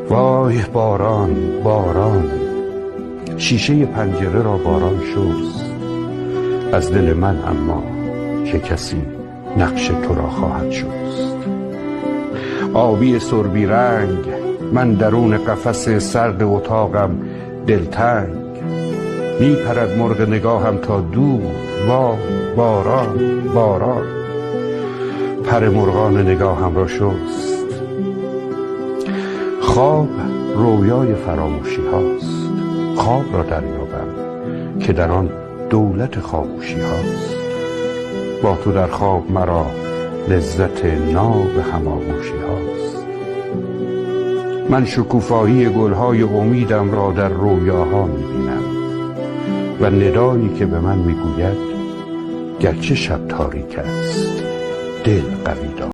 وای باران باران، شیشه پنجره را باران شست از دل من، اما که کسی نقش تو را خواهد شست. آبی سربی رنگ، من درون قفس سرد اتاقم دلتنگ، می پرد مرغ نگاهم تا دور. وای باران باران، پر مرغان نگاهم را شست. خواب رویای فراموشی هاست، خواب را دریابم که در آن دولت خاموشی هاست. با تو در خواب مرا لذت ناب هماغوشی هاست. من شکوفایی گلهای امیدم را در رویاها می بینم و ندایی که به من می گوید گرچه شب تاریک است دل قوی دار.